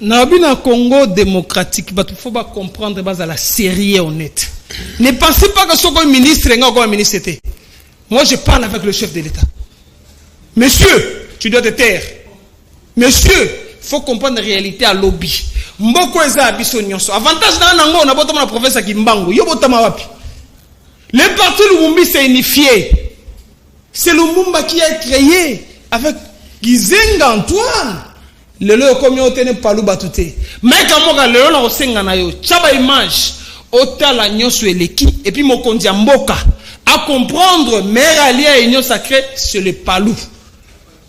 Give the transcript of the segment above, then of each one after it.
Dans le Congo démocratique, il faut comprendre que la série est honnête. Ne pensez pas que ce soit un ministre ou un ministre était. Moi, je parle avec le chef de l'État. Monsieur, tu dois te taire. Monsieur, il faut comprendre la réalité à lobby. Mboko eza abiso nyonso. Avantage na nango na botama na professeur Kimbangu. Yo botama wapi. Le parti Lumumba s'est unifié. C'est Lumumba qui a créé avec Gizenga Antoine. Le lo komi otene palu batute. Mais kamoka le lo na osenga na yo. Chaba image. Otala nyonso eleki et puis mokonzi mboka à comprendre mère alliée à union sacrée c'est le palou.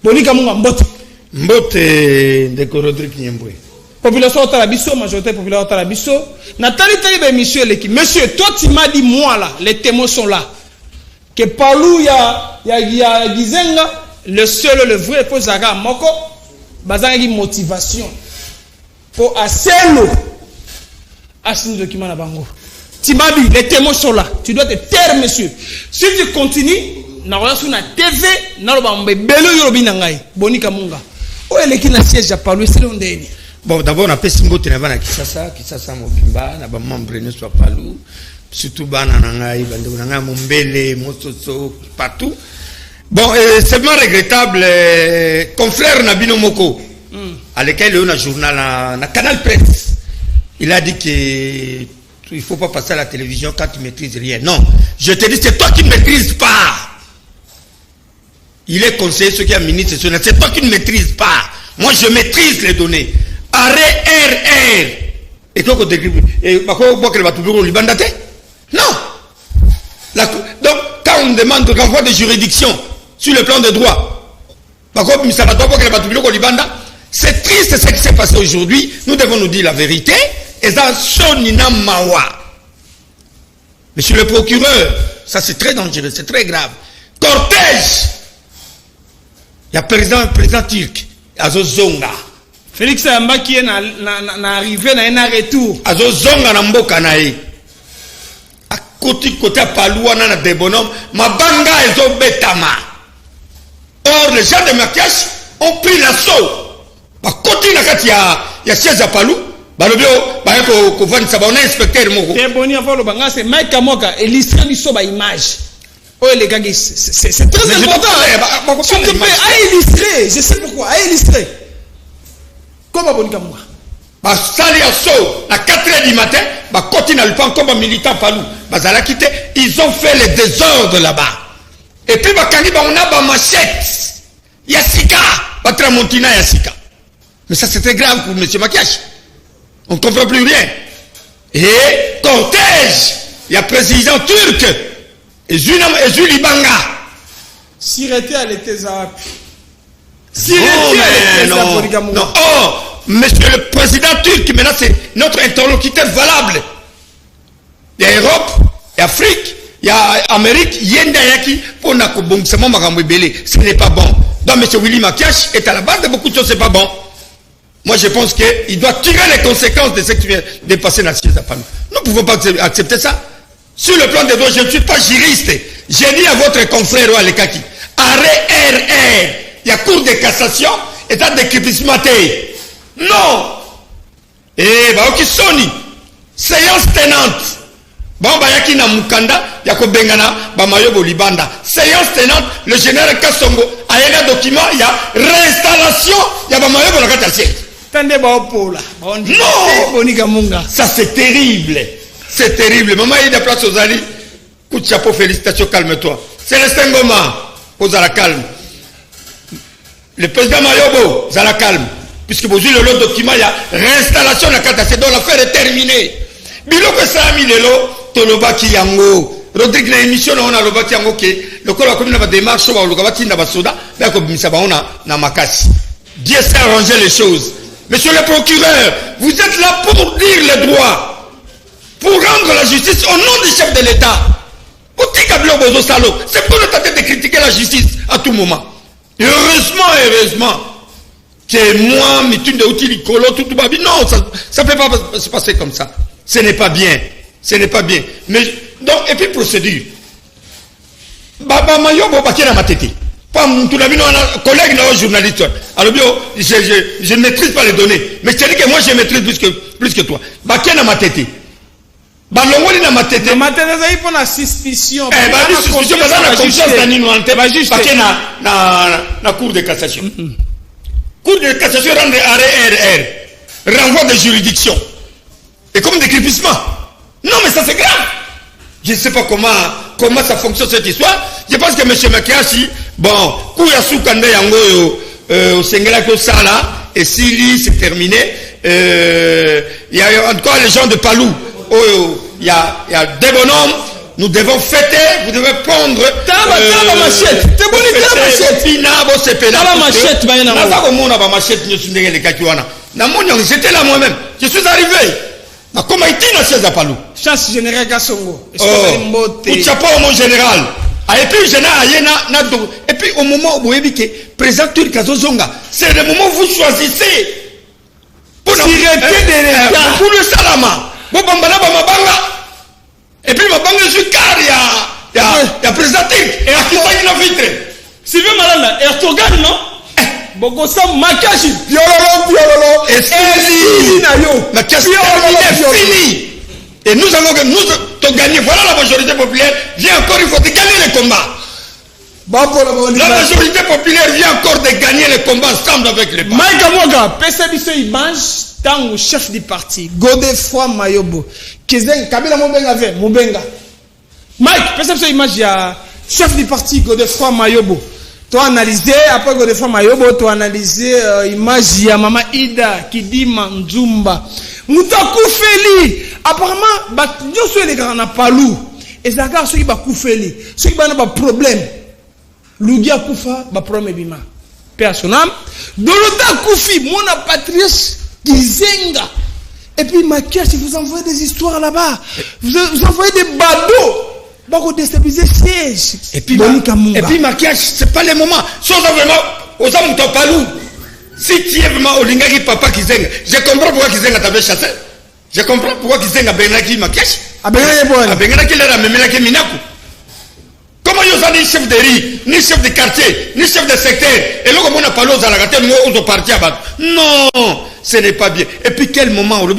Boni kamonga mbote. Mbote de Rodrigue Nyembwe. Population Otalabiso, majorité populaire Otalabiso. Nathalie Taïbe, monsieur Leki. Monsieur, toi tu m'as dit moi là, les témoins sont là. Que Palou ya Gizenga, le seul, le vrai, pour Zaga Moko, bazanga une motivation. Pour Aselo, Asino document na bango. Tu m'as dit, les témoins sont là. Tu dois te taire, monsieur. Si tu continues, na relation na TV, na lo bambe belo yorobi nangai. Boni kamunga. O eleki na siège ya Palou, c'est l'ondeni. Bon, d'abord, on a fait Simbo Tenavana Kisasa Mobimba, na ba membre ne soit Palou, surtout Bananangai, Bandunanga, Mombele, Mososo, partout. Bon, c'est vraiment regrettable, confrère Nabino Moko, à lequel on a un journal, na Canal Presse, il a dit que il ne faut pas passer à la télévision quand tu ne maîtrises rien. Non, je te dis, c'est toi qui ne maîtrises pas. Il est conseiller, ce qui est ministre, c'est toi qui ne maîtrises pas. Moi, je maîtrise les données. Arrêt RR. Et toi, non. Donc, quand on demande le renvoi de juridiction sur le plan de droit, c'est triste ce qui s'est passé aujourd'hui. Nous devons nous dire la vérité. Monsieur le procureur, ça c'est très dangereux, c'est très grave. Cortège. Il y a président turc, Azozonga. Félix Amba qui est arrivé dans un retour. Azozonga na mboka na ye. A côté Palouana na des bonhommes, mabanga ezo betama. Or les gens de Makiash ont pris l'assaut. Ba côté na kati ya siège à Palou, ba lobio ba ko vendre ça ba on inspecteur moko. Et boni avant le banga c'est Mike Kamoka et l'histoire du so ba image. Oh les gars, c'est très important. Tu peux illustrer, je sais pourquoi, à illustrer. Comment bon comme moi? Bah sali asso à 4h du matin, bah continue à le prendre comme un militant Palou. Bah ça l'a quitté, ils ont fait les désordres là-bas. Et puis bah quand on a bah machette, Yassika, bah Tramontina Yassika. Mais ça c'était grave pour monsieur Makiash. On ne comprend plus rien. Et cortège, il y a président turc. Et Julie Banga. Sirete à l'étesa. Non, oh, monsieur le président turc, maintenant c'est notre interlocuteur valable. Il y a Europe, il y a Afrique, il y a Amérique, Yenda Yaki, pour Nakobongsamo Maramwebele. Ce n'est pas bon. Donc monsieur Willy Makiash est à la base de beaucoup de choses, c'est pas bon. Moi je pense qu'il doit tirer les conséquences de ce qui vient de passer dans la Nous ne pouvons pas accepter ça. Sur le plan des droits, je ne suis pas juriste. J'ai dit à votre confrère Alekaki, arrêt RR, il y a cour de cassation, état de crépismaté. Non. Eh, bah, ok, Sony, séance tenante. Bon, bah, yaki na mukanda, yako bengana, bah, mayobo libanda. Séance tenante, le général Kassongo, a un document, il y a réinstallation, il y a bah, mayobo la catastrophe. Non. Ça, c'est terrible. C'est terrible. Maman, il y a des places aux alliés. Coup de chapeau, félicitations, calme-toi. Célestin Goma, pose à la calme. Le président Mayobo, à la calme. Puisque vous avez le document, il y a réinstallation de la catastrophe. Donc l'affaire est terminée. Biloko Sami Lelo, Tolobaki Yango. Rodrigue, na émission, on a Lobaki Yango qui le col a commis la démarche, on a le Gabati Nabasoda, mais comme Misabaona, Namakasi. Dieu sait arranger les choses. Monsieur le procureur, vous êtes là pour dire les droits. Pour rendre la justice au nom du chef de l'État. C'est pour ne tenter de critiquer la justice à tout moment. Et heureusement, que moi, non, ça ne peut pas se passer comme ça. Ce n'est pas bien. Ce n'est pas bien. Mais, donc, et puis procédure. Baba Mayobo, Bakina Matete. Pas mon collègue, journaliste. Alors, je ne maîtrise pas les données. Mais c'est que moi, je maîtrise plus que toi. Baké na ma tête. Balongoli na ma tête. Ma tête, ça y est pour la suspicion. Suspicion, parce qu'on a confiance dans nous. Baké na cour de cassation. Cour de cassation rend arrêt RR. Renvoi de juridiction. Et comme décrépissement. Non, mais ça c'est grave. Je ne sais pas comment ça fonctionne cette histoire. Je pense que M. Makiashi, bon, Kouyasu Kande Yango, au Sengela Kosala, et Sili, c'est terminé. Il y a encore les gens de Palou. Il y a des bonhommes. Nous devons fêter, vous devez prendre. Tala machette. T'es bon, tala machette. Tala machette, j'étais là moi-même. Je suis arrivé. Comment il a chaise à Palou? Chasse général Gassongo. Mon général. Et puis, et puis au moment où vous avez dit président Turkazozonga, c'est le moment où vous choisissez pour le salama. Et puis, ma banque est car il y a président Turk. Et qui va la vitre? Sylvain Malala, Ertogan, non? Bogosa Makashi. Piololo. Et fini. Et nous avons gagné. Voilà la majorité populaire. Vient encore, il faut gagner les combats. La majorité populaire vient encore de gagner les combats ensemble avec les partis. Mike Amoga, PSBC image, tant chef du parti, Godefroy Mayobo. Kizen, Kabila Mobenga. Mike, PSBC image, il y a chef du parti, Godefroy Mayobo. Tu as analysé, après Godefroy Mayobo, tu as analysé image, il y a Maman Ida, qui dit Manzumba. Moutakou Feli. Apparemment, nous sommes les grands à Palou. Et ça regarde ceux qui ont Koufeli. Ceux qui ont un problème. Lougia Koufa, ba problème bima. Personnel. Dolota Koufi, mon Patrice Gizenga. Et puis Makiashi, vous envoyez des histoires là-bas. Vous envoyez des badauds. Pour déstabiliser siège. Et puis Makiashi, c'est pas le moment. Si on a vraiment, aux hommes de Palou. Si tu es vraiment au Lingari Papa Kizenga, je comprends pourquoi Kizenga t'avait chassé. Je comprends pourquoi Kizenga Benaki Makiashi. Benaki l'a même Minaku. Comment ils ont ni chef de riz, ni chef de quartier, ni chef de secteur. Et là, comme on a parlé aux Alagatés, nous aux partis à battre. Non, ce n'est pas bien. Et puis quel moment, aux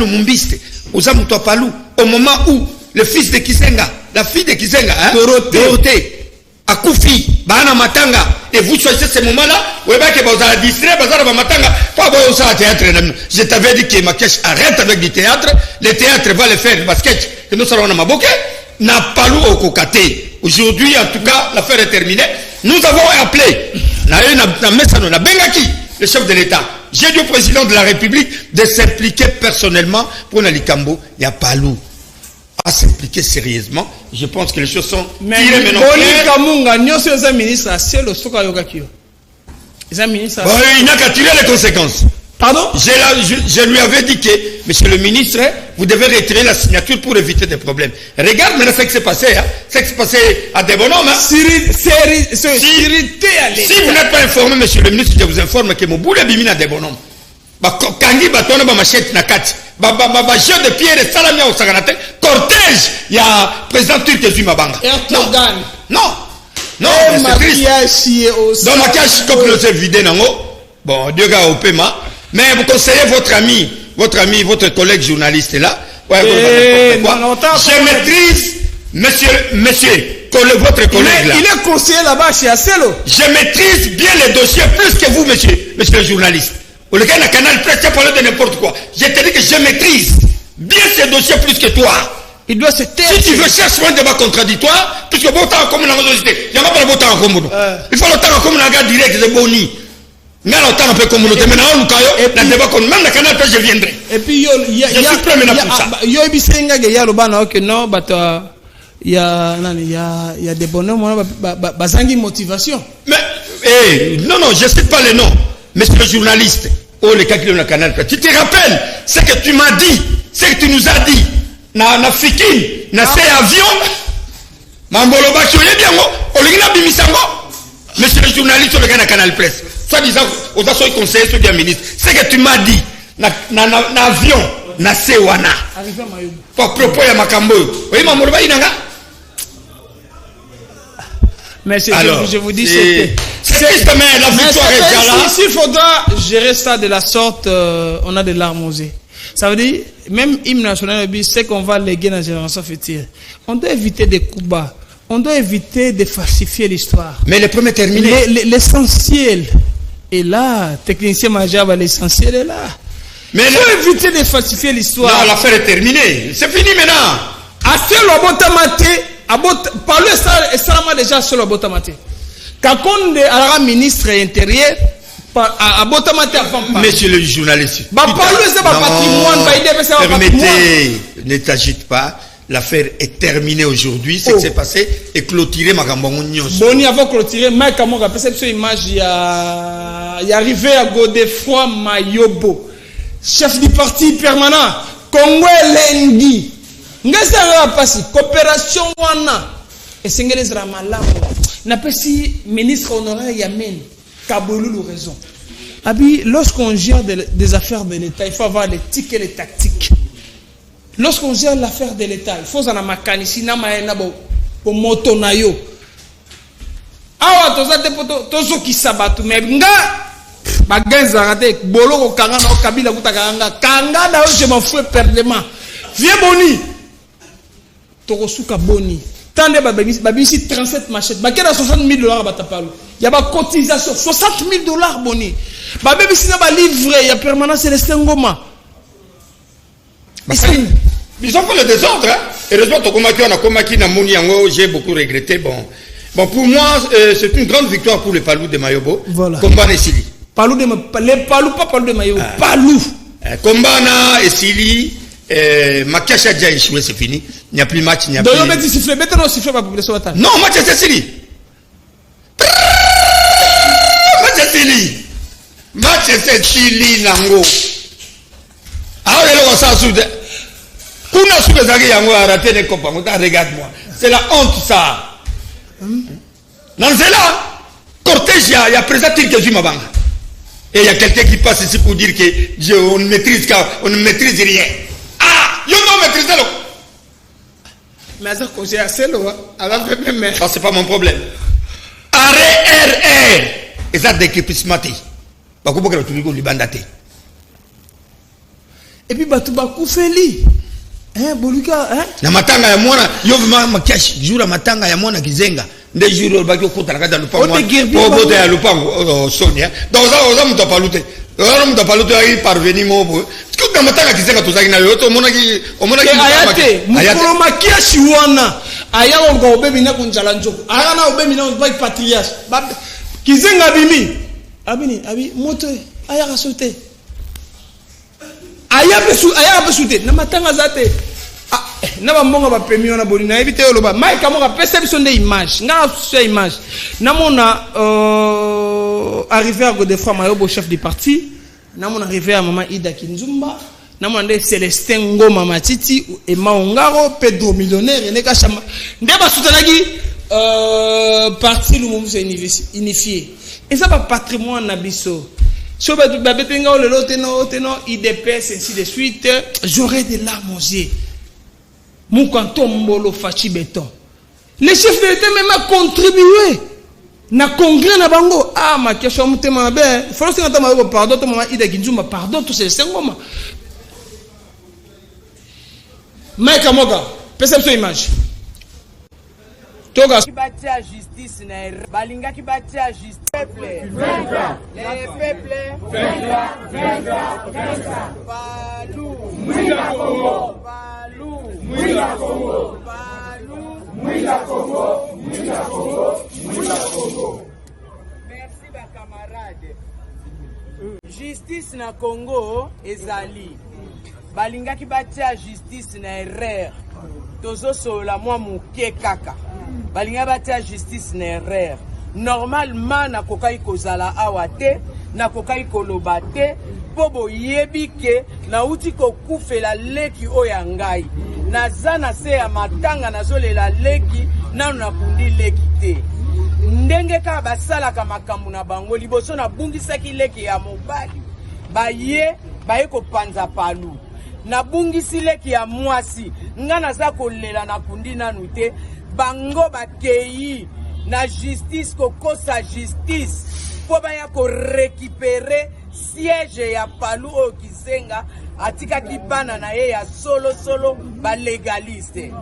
Mumbiste, aux Amutopalou, au moment où le fils de Kizenga, la fille de Kizenga, Dorothée, à Koufi, Bana Matanga, et vous choisissez ce moment-là, vous voyez que vous allez distraire, vous allez Matanga, pas vous au théâtre. Je t'avais dit que Makiashi arrête avec du théâtre, le théâtre va le faire, le basket, que nous serons à Maboké, n'a pas l'eau au cocaté. Aujourd'hui, en tout cas, l'affaire est terminée. Nous avons appelé, le chef de l'État. J'ai dit au président de la République de s'impliquer personnellement pour Nalikambo, il n'y a pas l'eau. À s'impliquer sérieusement, je pense que les choses sont tirées maintenant. Il n'a qu'à tirer les conséquences. Pardon? Je lui avais dit que, monsieur le ministre, vous devez retirer la signature pour éviter des problèmes. Regarde maintenant ce qui s'est passé. Hein? Ce qui s'est passé à des bonhommes. Hein? Si vous n'êtes pas informé, monsieur le ministre, je vous informe que mon boulot est à des bonhommes. Kangi batona ba machette na kati ba jeu de pierre et salami au saganate cortège il y a président Turc Zuma Banga non c'est triste donc Makiashi comme le s'est vidé nango bon Dieu ga au paiement mais vous conseillez votre collègue journaliste là je maîtrise monsieur votre collègue là il est conseiller là-bas chez Acelo je maîtrise bien les dossiers plus que vous monsieur le journaliste. Le gars n'a canal presse, tu as parlé de n'importe quoi. Je te dis que je maîtrise bien ces dossiers plus que toi. Il doit se taire. Si tu veux chercher un débat contradictoire, puisque bon temps comme dans la société, il n'y a pas de bon temps en commun. Il faut le temps comme un gars direct de Boni. Il y a le temps un peu communauté. Maintenant, on a un débat comme même le canal presse, je viendrai. Et puis, je suis prêt maintenant pour ça. Il y a le ban, ok, non, il y a des bonhommes, bazangi motivation. Mais, non, je ne sais pas les noms. Monsieur le journaliste, le calcul de canal, tu te rappelles ce que tu m'as dit, ce que tu nous as dit, na fikin, na ces avions, Mambolo Bachoye bien, monsieur le journaliste, le gars na canal presse, soit disant, aux assos conseillers, soit bien ministre, ce que tu m'as dit, na avion, na sewana, pour propos ya makambo, oui, Mambolo Bachoye, Mais Alors, je vous dis, c'est triste, mais la victoire est déjà là. S'il faudra gérer ça de la sorte, on a de larmes aux yeux. Ça veut dire, même hymne national, c'est qu'on va léguer dans la génération future. On doit éviter des coups bas. On doit éviter de falsifier l'histoire. Mais le premier terminé. L'essentiel est là. Technicien majeur, l'essentiel est là. Mais il faut éviter de falsifier l'histoire. Non, l'affaire est terminée. C'est fini maintenant. Assez l'abotamate, parlez ça, et ça déjà sur l'abotamate. Quand on est à la ministre intérieur, abotamate avant. Monsieur le journaliste. Parlez ça, patrimoine, permettez, ne t'agite pas. L'affaire est terminée aujourd'hui. Ce qui s'est passé est clôturé. Boni, avant de clôturer, Mike Amoga, cette image, il y a arrivé à Godefroy Mayobo, chef du parti permanent, Congo Lengi. Ngasa pasi coopération wana esengeli ramalamu na pesi ministre honoraire Yamen Kabolulu raison. Abi lorsqu'on gère des affaires de l'État, il faut avoir l'éthique et les tactiques. Lorsqu'on gère l'affaire de l'État, il faut en makanisi na maena bo moto na yo. Awa tozate poto tozo kisabatu me nga bagenza rate boloko kanga na kabila kutakanga kanga na je m'en fous perdement. Viens boni. Tokosuka boni. Tande babisi 37 machettes. Bakena $60,000 batapalo. Il y a ba cotisation $60,000 boni. Babisi na ba livre ya permanence Célestin Ngoma. Ils ont fait le désordre. Hein? Heureusement, Tokomaki, on a Komaki, Namouni, j'ai beaucoup regretté. Bon, pour moi, c'est une grande victoire pour les Palou de Mayobo. Voilà. Kombana et Sili. Palou de Mayobo. Palou. Kombana et Sili. Makiacha a déjà échoué, c'est fini. Il n'y a plus match, il n'y a plus. Donc, on siffler. Maintenant, on siffle la population. Non, match c'est Sili. Match c'est Sili. Match c'est Sili, Nango. Ah, on s'en souvient. Regarde-moi. C'est la honte, ça. Dans cela, cortège, il y a président Tirkeju Mabanga. Et il y a quelqu'un qui passe ici pour dire que on ne maîtrise rien. Ah, il ne maîtrise pas. Mais ça, c'est assez loin. Ça, c'est pas mon problème. Arrêt RR. Et ça, dès qu'il puisse mater. Et puis, Batoubakou Feli. Boluka, na matanga ya mwana yo makiashi jura matanga ya mwana kizenga nde juro baki ko tala kada lupango po bote ya lupango Sonia donc ça on t'a palute on t'a palute ay parvenir mobo parce que matanga kizenga tozaki na yo to mona ki ayate mukolo makiashi wana aya ngo obebi na kunjala njoko aya na obebi na ba patriarche kizenga bimi abi moto aya rasote aya pesute na matanga zate na ba mbonga ba pemi wana boni na éviter loba Mike Amoga perception de image nga sur image na mona arrivé à Godefroy Mayobo chef du parti na mona arrivé à maman Ida Kinzumba na mona de Célestin Ngoma Matiti et Maongaro Pedro millionnaire ne kashama nde ba soutenaki parti le mouvement unifié et ça ba patrimoine na biso. Si on IDPS ainsi de suite, j'aurais des larmes aux yeux. Mon canton Mbolo Fachi Béton. Les chefs de l'État même a contribué. Na congrès na bango. Ah, ma question est ma belle. Il faut que pardon, tout maman Ida Ginzuma, pardon, tout c'est 5 moments. Mike Amoga, perception image. Toga kibatia justice na balinga kibatia justice peuple les peuples Palou Mwila Congo Palou Mwila Congo Palou Mwila Congo Mwila Congo Mwila Congo. Merci ba camarade. Justice na Congo ezali balinga kibatia justice na erreur tozo sola mwa muke kaka balinga batia justice na erreur normalement na kokai kozala awate na kokai koloba te po boyebi ke na uti kokufela leki oya ngai naza na se ya matanga nazolela leki nanu nakundi leki te ndenge ka basalaka makambo na bango liboso na bungisaki leki ya mobali baye kopanza Palou na bungisi leki ya mwasi nga naza kolela na kundi nanu te bango bakei na justice kokosa justice po baya ko récupérer siège ya Palu o Kisenga atika kibana na ye ya solo ba légaliste.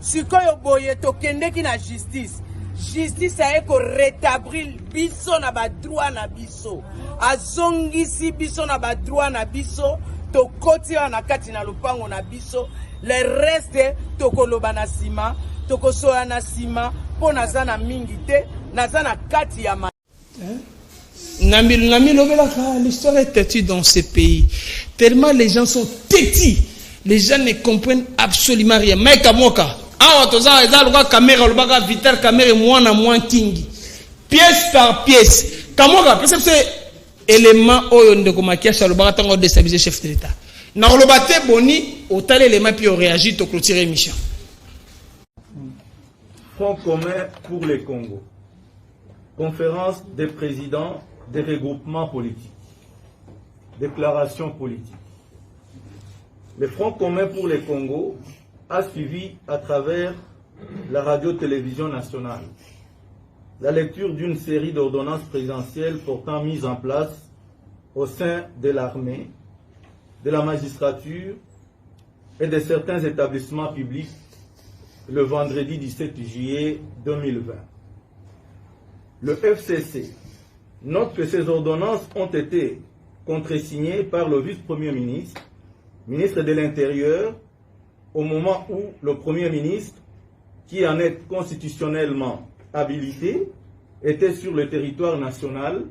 Sikoyo boye tokendeki na justice. Justice a ko rétablir biso na ba droit na biso. Azongisi biso na ba droit na biso to koti na kati na lupango na biso. Le reste tokoloba na sima, tokosoya na sima po nazana mingi te, nazana kati ya ma. L'histoire est têtue dans ce pays. Tellement les gens sont têtus. Les gens ne comprennent absolument rien. Mais Kamoka, caméra, le vital caméra, moins kingi. Pièce par pièce. Kamoka, parce que c'est élément de Komakia, ça le déstabiliser chef de l'État. Dans le bâtiment, Boni, autant l'élément puis on réagit, au clôturer l'émission. Front commun pour les Congo. Conférence des présidents des regroupements politiques. Déclaration politique. Le Front commun pour les Congo a suivi à travers la radio-télévision nationale la lecture d'une série d'ordonnances présidentielles portant mise en place au sein de l'armée, de la magistrature et de certains établissements publics le vendredi 17 juillet 2020. Le FCC note que ces ordonnances ont été contresignées par le vice-premier ministre, ministre de l'Intérieur, au moment où le Premier ministre, qui en est constitutionnellement habilité, était sur le territoire national,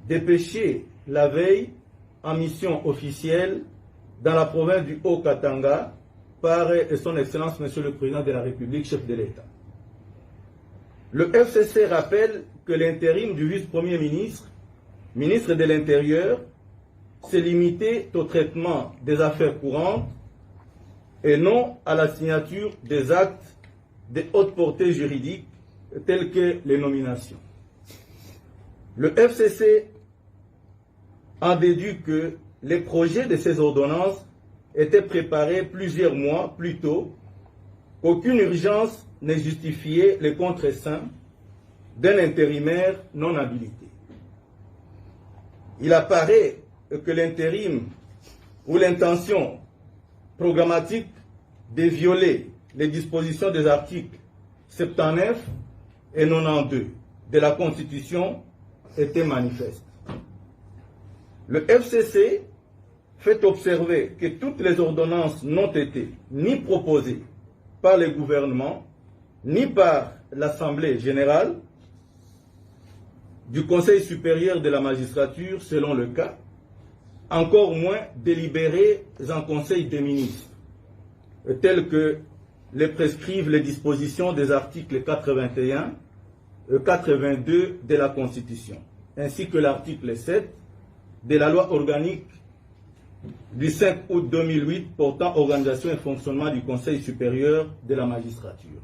dépêché la veille en mission officielle dans la province du Haut-Katanga par son Excellence Monsieur le Président de la République, chef de l'État. Le FCC rappelle que l'intérim du vice-premier ministre, ministre de l'Intérieur, s'est limité au traitement des affaires courantes et non à la signature des actes de haute portée juridique tels que les nominations. Le FCC a déduit que les projets de ces ordonnances étaient préparés plusieurs mois plus tôt, qu'aucune urgence ne justifiait le contre-seing d'un intérimaire non habilité. Il apparaît que l'intérim ou l'intention programmatique de violer les dispositions des articles 79 et 92 de la Constitution était manifeste. Le FCC fait observer que toutes les ordonnances n'ont été ni proposées par le gouvernement, ni par l'Assemblée générale du Conseil supérieur de la magistrature, selon le cas, encore moins délibérées en Conseil des ministres, telles que les prescrivent les dispositions des articles 81 et 82 de la Constitution, ainsi que l'article 7 de la loi organique du 5 août 2008 portant organisation et fonctionnement du Conseil supérieur de la magistrature.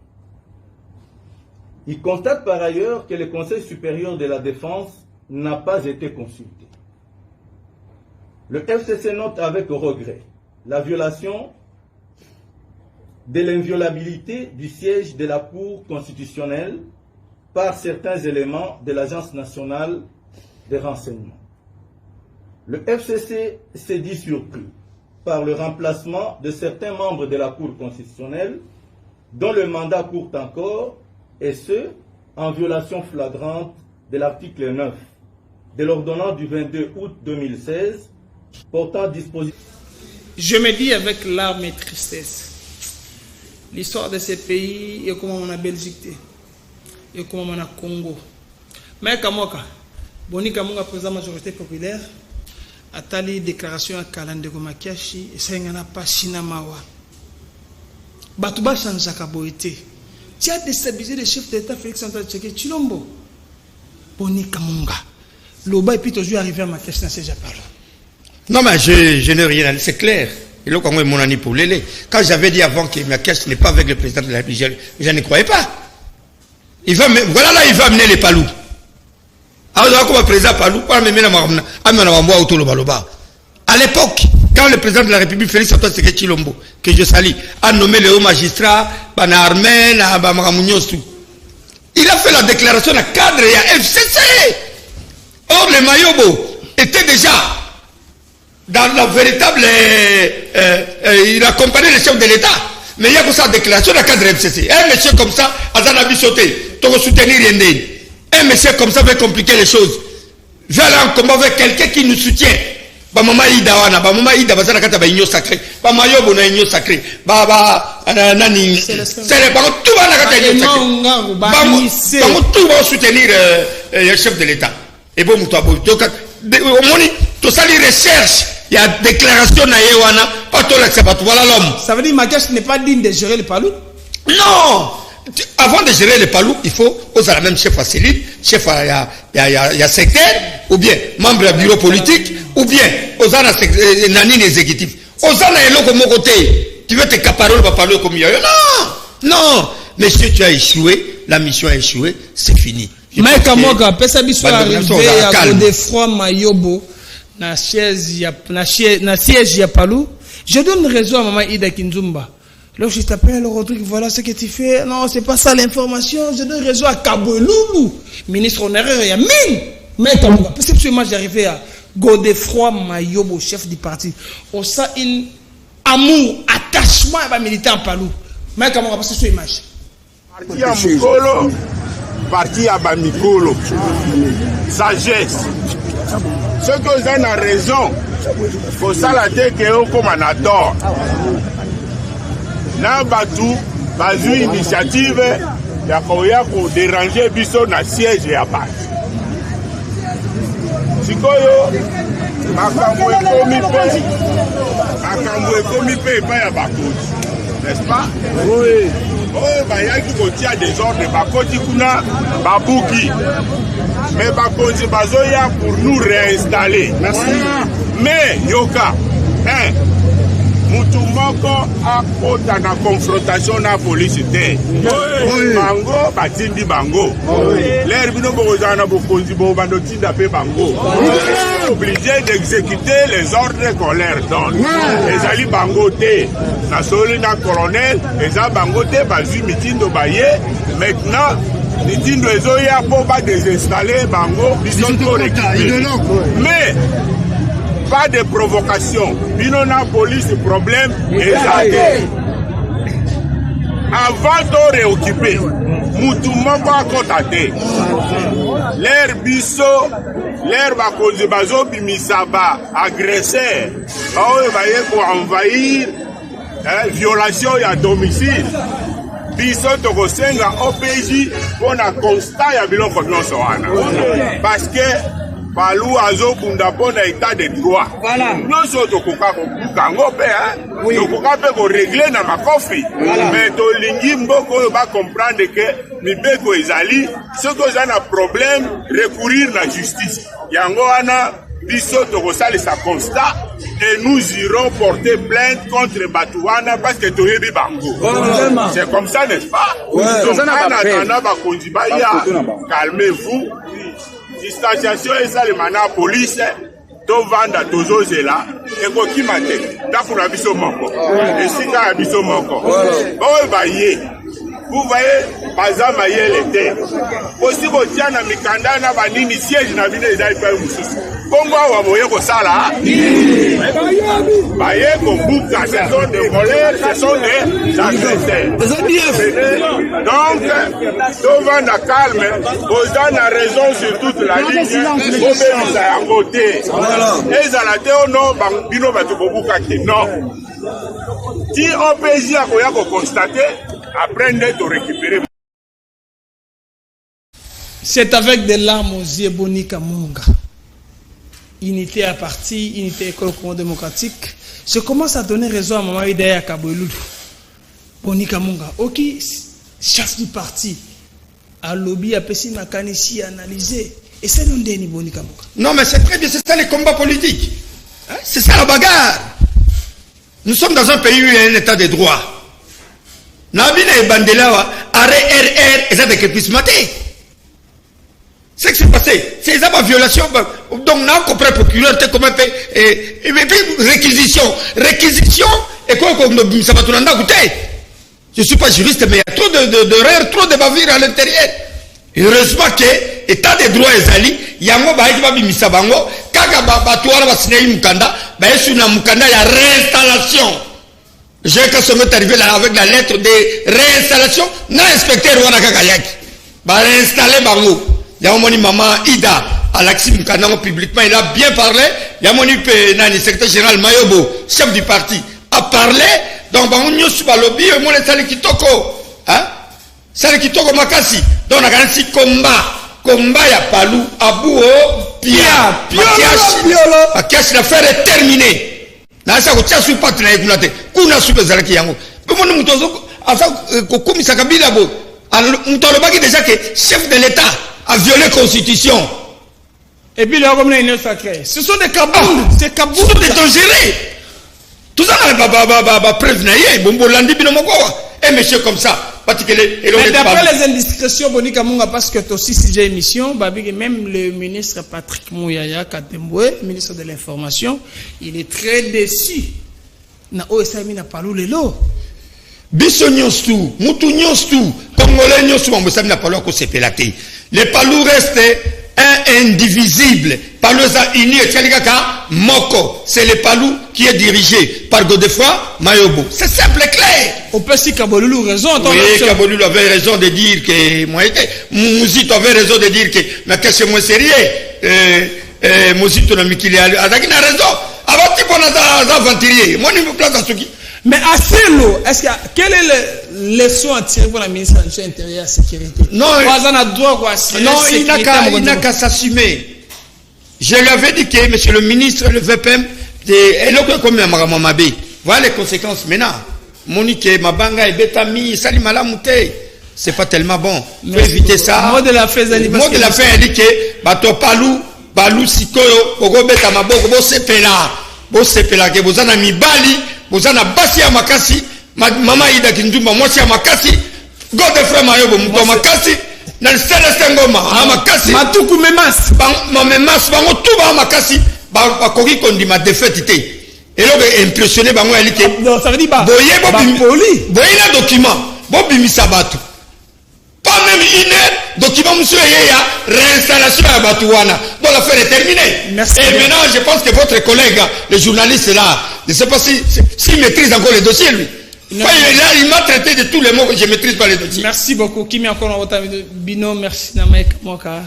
Il constate par ailleurs que le Conseil supérieur de la défense n'a pas été consulté. Le FCC note avec regret la violation de l'inviolabilité du siège de la Cour constitutionnelle par certains éléments de l'Agence nationale des renseignements. Le FCC s'est dit surpris par le remplacement de certains membres de la Cour constitutionnelle dont le mandat court encore, et ce, en violation flagrante de l'article 9 de l'ordonnance du 22 août 2016 portant disposition. Je me dis avec larmes et tristesse, l'histoire de ces pays et comment on a Belgique et comment on a Congo. Mais Kamoka, Boni Kamonga président majorité populaire, a tali déclaration à Kalande Gomakiashi et Sengana Pachina Mawa. Batuba Sanjaka Boete. Tu as déstabilisé le chef d'État Félix Antoine Tshisekedi Tshilombo. Boni Kamonga. Loba et puis toujours arrivé à ma question, c'est déjà parlé. Non, mais je n'ai rien à dire, c'est clair. Et là, quand mon ami pour l'élé, quand j'avais dit avant que ma question n'est pas avec le président de la République, je ne croyais pas. Voilà là, il va amener les palous. Alors, comme président palou, à l'époque, quand le président de la République, Félix Antoine Tshisekedi Tshilombo, que je salue, a nommé le haut magistrat, Bana Armen, Il a fait la déclaration à cadre et à FCC. Or, le Mayobo était déjà dans la véritable... il accompagnait le chef de l'État. Mais il y a comme ça déclaration à cadre FCC. Un monsieur comme ça, Azana Bissoté, tu vas soutenir Yendé. Un monsieur comme ça veut compliquer les choses. Je vais aller en combat avec quelqu'un qui nous soutient. Ba maman Ida wana, ba maman Ida bazana kata ba igno sacré. Ba Mayobo na igno sacré. Ba nani. C'est le bango tout va na kata igno sacré. Bango tout va soutenir le chef de l'État. Et bon muto abo. Donc au moni to sali recherche, il y a déclaration na yewana, pas tout la sabatu voilà l'homme. Ça veut dire Makash n'est pas digne de gérer le palou? Non. Avant de gérer le palou, il faut oser la même chef à cellule, chef à secteur, ou bien membre du bureau politique, ou bien oser la nanine exécutif. Oser la élo comme côté. Tu veux te caparer le palou comme il y a. Non, non. Monsieur, tu as échoué, la mission a échoué, c'est fini. Mais comment pesa biso arrivé à Godefroid Mayobo na siège ya palou, je donne raison à maman Ida Kinzumba. Là, je t'appelle, Rodrigue, voilà ce que tu fais. Non, c'est pas ça l'information. Je donne raison à Kaboulou, ministre honoraire et à Mine. Mais comment parce que moi, j'arrivais à Godefroid Mayobo, chef du parti. On sent un amour, attachement à militant Palou. Mais comment on va passer sur l'image? Parti à Mukolo, parti à Bamikolo. Sagesse. Ce que vous avez raison, faut ça la tête que on comme un adore. Na batu bazu initiative ya koya ko déranger biso na siège ya base. Sikoyo makambo ekomi pe pa ya bakoti. N'est-ce pas? Oui. Oh bayaki kotia des ordres bakoti kuna babuki. Mais bakoti bazoya pour nous réinstaller. Merci. Mais yoka, hein? Mutu moko akota na confrontation na police te. Bango batindi bango. L'air bino bozana bokonzi bo bando tinda pe bango. Obligé d'exécuter les ordres qu'on leur donne. Les ali bango te. Na soli na colonel, les a bango te bazu mitindo baye. Maintenant, mitindo ezoya po ba désinstaller bango biso to récupérer. Mais pas de provocation. Bino na police problème exacté. Avant de réoccuper, mutu moko akotate. L'air biso, l'air bakonzi bazo bimisaba agresseur. Baoye baye ko envahir violation ya domicile. Biso tokosenga OPJ pona constat ya biloko nyonso wana. Parce que Palou azo bunda pona état de droit. Voilà. Nous sommes kango pe hein. Tokoka pe ko régler na makofi. Mais to lingi mboko ba comprendre que mibeko ezali, ce que ça na problème recourir la justice. Yango wana biso tokosala sa constat et nous irons porter plainte contre Batouana parce que toyebi bango. C'est comme ça, n'est-ce pas? Ouais. Donc en attendant bakonzi baya, calmez-vous. Distanciation et ça le mana police to vanda tozo zela et ko kimate dakuna biso moko et sika biso moko ba baye vous voyez bazama yele te aussi botiana mikanda na banini siège na bine ezali pa mususu Congo wa boye ko sala baye ko buka ce sont des voleurs, ce sont des agresseurs. Donc devant la calme vous avez raison sur toute la ligne vous avez à côté et à la théo non bino batu bobuka ki non si OPJ a koya ko constater après de récupérer. C'est avec des larmes aux yeux Bonika Munga. Unité à parti, unité école démocratique. Je commence à donner raison à Maman Ida Kaboulou. Bonika Munga. Ok, chef du parti. À lobby, à Pessi Makanishi, analysé. Et c'est l'un des Bonika Munga. Non, mais c'est très bien, c'est ça les combats politiques. Hein? C'est ça la bagarre. Nous sommes dans un pays où il y a un état de droit. Nabina et Bandela, arrêt RR, et ça de que puisse mater. C'est ce qui s'est passé. C'est ça ma violation. Donc, on a compris le procureur, comment fait. Et puis, réquisition. Réquisition, et quoi, ça va tout le monde. Je ne suis pas juriste, mais il y a trop d'erreurs, trop de bavures à l'intérieur. Heureusement que état de droit ezali yango baiki babimisa bango kaka batwara basinei mukanda baesu na mukanda ya réinstallation. J'ai qu'à se mettre arrivé là avec la lettre de réinstallation na inspecteur wana kaka yaki ba réinstaller bango. Yamoni maman Ida Alexis Mukanda publiquement il a bien parlé. Yamoni nani secrétaire général Mayobo chef du parti a parlé donc bango nyosu ba lobby mo le sali kitoko hein sali kitoko makasi donc na garanti combat ya Palu Abou Pia Makiashi l'affaire est terminée. Na sa ko tsasu pat na ekulate kuna super zalaki yango bomo mutozo asa ko komisa kabila bo mutolo baki déjà que chef de l'état a violé la constitution et puis là comme une union sacrée ce sont des kaboules c'est kaboules des dangereux tout ça ba preuve na yé bombo landi bino mokowa et monsieur comme ça mais d'après les indiscrétions Bonika Munga parce que aussi si j'ai émission même le ministre Patrick Mouyaya Katemboué ministre de l'information il est très déçu na OSM na Palu lelo biso nyonsu mutu nyonsu congolais nyonsu mbosami na Palu ko sepelate le Palu reste un indivisible Paluza uni et Tchalikaka Moko c'est le Palu qui est dirigé par Godefroy Mayobo c'est simple et clair. On peut si Kabolulu raison. Oui, Kabolulu avait raison de dire que moi Mouzito avait raison de dire que mais qu'est-ce que moi sérieux Mouzito na mikili adaki na raison avant tu prends za aventurier moi ni me place à ce qui. Mais à Celo, est-ce que quelle est la leçon à tirer pour la ministre de l'Intérieur et de la Sécurité? Non, il n'a qu'à s'assumer. Je lui avais dit que monsieur le ministre, le VPM, voilà les conséquences maintenant. Monique, Mabanga et Betami, Salimala Mouté. C'est pas tellement bon. Il faut éviter ça. Mot de la fin, il dit que Bato Palou, Sikoyo, Bogo Beta Maboko, Bo Sepela, que vous en avez mis Bali. Bozana basi ya makasi mama Ida Kindumba mwasi ya makasi Godefroy Mayobo mto makasi na Celestin Ngoma makasi matuku memas memas bango tuba makasi ba koki kondima défaite té et là impressionné bango elike non ça veut dire boye na document bo bimisa batu pas même une heure document monsieur ya réinstallation à Batouana donc l'affaire est terminée. Merci. Et maintenant je pense que votre collègue le journaliste là je ne sais pas s'il maîtrise encore les dossiers lui. Là il m'a traité de tous les mots que je ne maîtrise pas les dossiers. Merci beaucoup. Qui m'a encore envoyé Bino merci Namek Moka.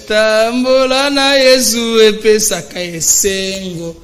Tambola na Yesu epesa ka esengo.